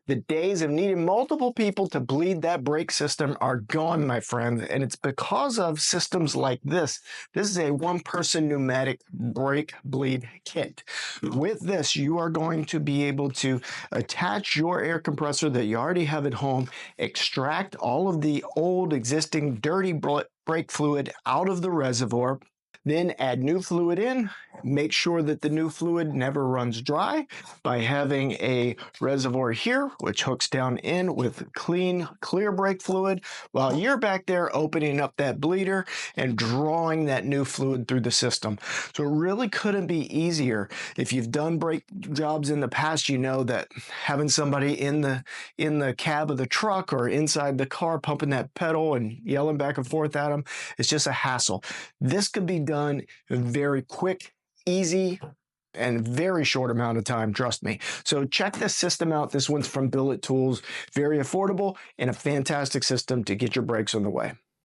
The days of needing multiple people to bleed that brake system are gone, my friend, and it's because of systems like this. This is a one-person pneumatic brake bleed kit. With this, you are going to be able to attach your air compressor that you already have at home, extract all of the old existing dirty brake fluid out of the reservoir, then add new fluid in. Make sure that the new fluid never runs dry by having a reservoir here, which hooks down in with clean, clear brake fluid, while you're back there opening up that bleeder and drawing that new fluid through the system. So it really couldn't be easier. If you've done brake jobs in the past, you know that having somebody in the cab of the truck or inside the car pumping that pedal and yelling back and forth at them, it's just a hassle. This could be done very quick, easy, and very short amount of time, trust me. So check this system out. This one's from Billet Tools. Very affordable and a fantastic system to get your brakes on the way.